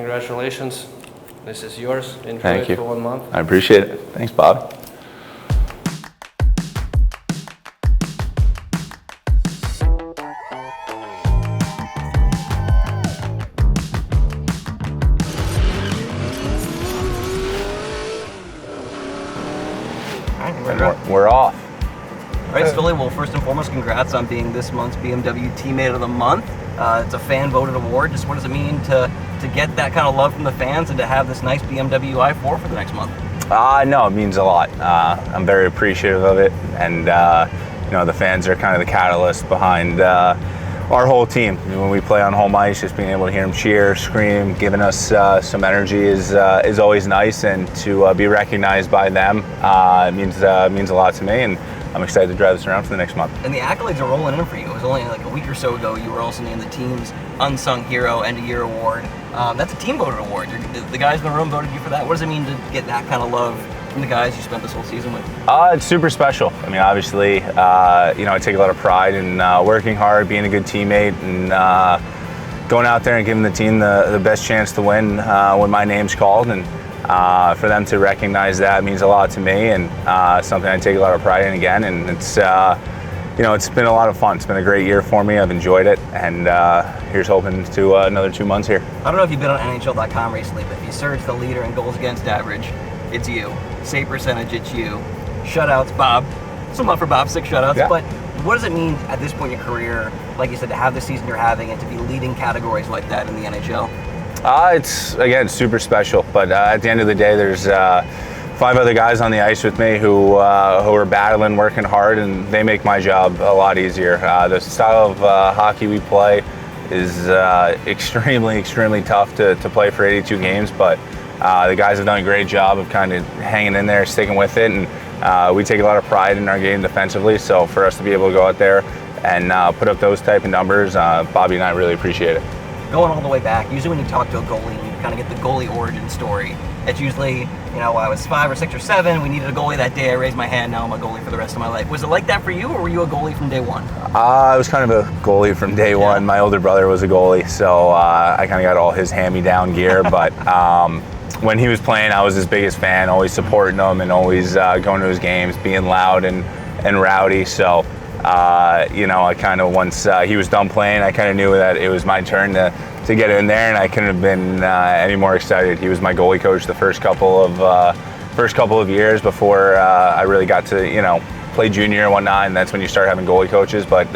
congratulations. This is yours. Enjoy Thank it you. for 1 month. I appreciate it. Thanks, Bob. We're off. All right, Stoli, well, first and foremost, congrats on being this month's BMW Teammate of the Month. It's a fan-voted award. Just what does it mean to get that kind of love from the fans and to have this nice BMW i4 for the next month? No, it means a lot. I'm very appreciative of it, and the fans are kind of the catalyst behind our whole team. When we play on home ice, just being able to hear them cheer, scream, giving us some energy is always nice, and to be recognized by them means a lot to me, and I'm excited to drive this around for the next month. And the accolades are rolling in for you. It was only like a week or so ago you were also named the team's Unsung Hero End of Year Award. That's a team-voted award. The guys in the room voted you for that. What does it mean to get that kind of love from the guys you spent this whole season with? It's super special. I mean, obviously, I take a lot of pride in working hard, being a good teammate, and going out there and giving the team the best chance to win when my name's called. And for them to recognize that means a lot to me, and something I take a lot of pride in again. And it's been a lot of fun. It's been a great year for me. I've enjoyed it, and here's hoping to another 2 months here. I don't know if you've been on NHL.com recently, but if you search the leader in goals against average, it's you. Save percentage, it's you. Shutouts, Bob. Some up for Bob, 6 shutouts. Yeah. But what does it mean at this point in your career, like you said, to have the season you're having and to be leading categories like that in the NHL? It's, again, super special. But at the end of the day, there's 5 other guys on the ice with me who are battling, working hard, and they make my job a lot easier. The style of hockey we play is extremely, extremely tough to play for 82 games, but the guys have done a great job of kind of hanging in there, sticking with it, and we take a lot of pride in our game defensively. So for us to be able to go out there and put up those type of numbers, Bobby and I really appreciate it. Going all the way back, usually when you talk to a goalie and you kind of get the goalie origin story, it's usually, I was 5 or 6 or 7, we needed a goalie that day, I raised my hand, now I'm a goalie for the rest of my life. Was it like that for you, or were you a goalie from day one? I was kind of a goalie from day one. My older brother was a goalie, so I kind of got all his hand-me-down gear, but when he was playing, I was his biggest fan, always supporting him and always going to his games, being loud and rowdy. So, I kind of, once he was done playing, I kind of knew that it was my turn to get in there, and I couldn't have been any more excited. He was my goalie coach the first couple of years before I really got to, play junior and whatnot, and that's when you start having goalie coaches. But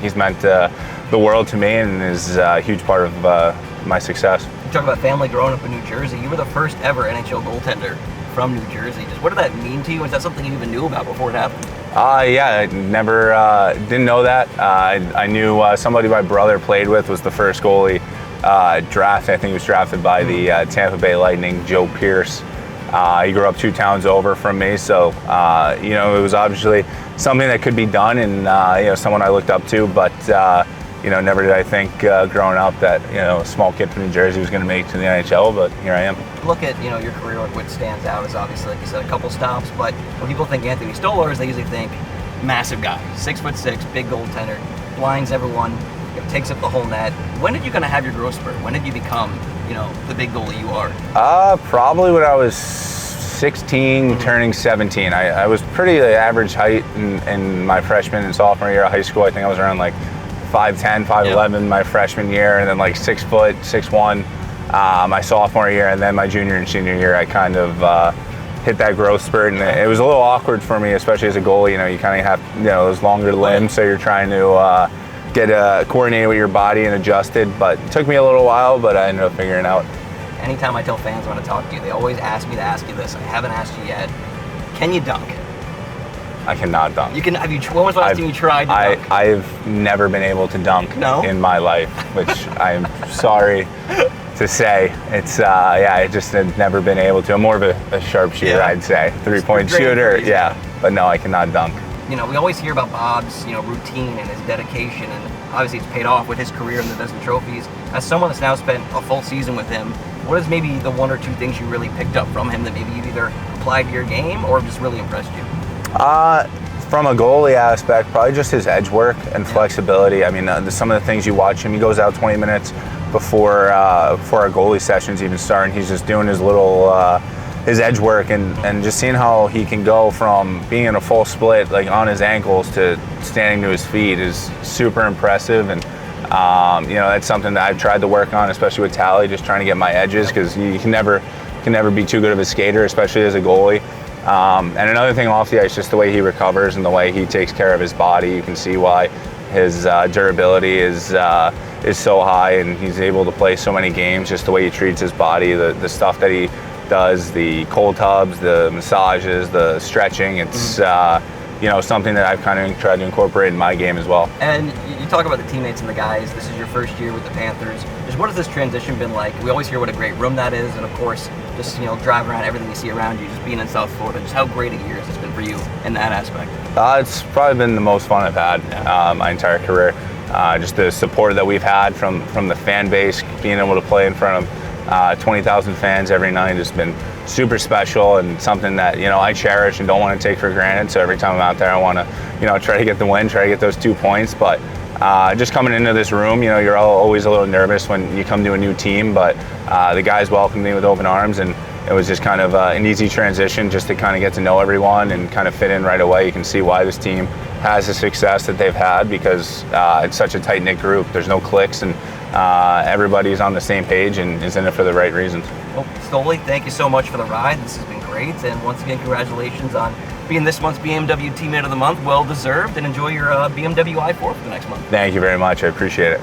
he's meant the world to me and is a huge part of my success. You talk about family growing up in New Jersey. You were the first ever NHL goaltender from New Jersey. Just what did that mean to you? Was that something you even knew about before it happened? Yeah, I never didn't know that. I knew somebody my brother played with was the first goalie drafted. I think he was drafted by the Tampa Bay Lightning, Joe Pierce. He grew up 2 towns over from me, so it was obviously something that could be done, and someone I looked up to. But never did I think growing up that a small kid from New Jersey was going to make it to the NHL. But here I am. Look at your career. What stands out is obviously, like you said, a couple stops. But when people think Anthony Stolarz, they usually think massive guy, 6'6", big goaltender, blinds everyone, takes up the whole net. When did you kind of have your growth spurt? When did you become the big goalie you are? Probably when I was 16, turning 17. I was pretty average height in my freshman and sophomore year of high school. I think I was around like 5'10", 5'11" my freshman year, and then like 6 foot, 6'1" my sophomore year, and then my junior and senior year I kind of hit that growth spurt, and it was a little awkward for me, especially as a goalie. You kind of have those longer limbs, so you're trying to get coordinated with your body and adjusted. But it took me a little while, but I ended up figuring it out. Anytime I tell fans I want to talk to you, they always ask me to ask you this. I haven't asked you yet. Can you dunk? I cannot dunk. When was the last time you tried to dunk? I've never been able to dunk in my life, which I'm sorry to say. It's I just have never been able to. I'm more of a sharpshooter, I'd say. 3-point shooter, but no, I cannot dunk. We always hear about Bob's, routine and his dedication, and obviously it's paid off with his career and the Vezina trophies. As someone that's now spent a full season with him, what is maybe the 1 or 2 things you really picked up from him that maybe you've either applied to your game or just really impressed you? From a goalie aspect, probably just his edge work and flexibility. I mean, some of the things you watch him, he goes out 20 minutes before our goalie sessions even start, and he's just doing his little his edge work, and just seeing how he can go from being in a full split like on his ankles to standing to his feet is super impressive. And that's something that I've tried to work on, especially with Tally, just trying to get my edges, because you can never be too good of a skater, especially as a goalie. And another thing off the ice, just the way he recovers and the way he takes care of his body. You can see why his durability is so high, and he's able to play so many games. Just the way he treats his body, the stuff that he does, the cold tubs, the massages, the stretching. It's something that I've kind of tried to incorporate in my game as well. And you talk about the teammates and the guys. This is your first year with the Panthers. Just what has this transition been like? We always hear what a great room that is, and of course, just driving around, everything you see around you, just being in South Florida. Just how great a year has this been for you in that aspect? It's probably been the most fun I've had my entire career. Just the support that we've had from the fan base, being able to play in front of 20,000 fans every night has been super special, and something that I cherish and don't want to take for granted. So every time I'm out there, I want to try to get the win, try to get those 2 points. But just coming into this room, you're always a little nervous when you come to a new team, but the guys welcomed me with open arms, and it was just kind of an easy transition just to kind of get to know everyone and kind of fit in right away. You can see why this team has the success that they've had, because it's such a tight-knit group. There's no cliques, and everybody's on the same page and is in it for the right reasons. Well, Stolarz, thank you so much for the ride. This has been great, and once again, congratulations on being this month's BMW Teammate of the Month. Well deserved, and enjoy your BMW i4 for the next month. Thank you very much. I appreciate it.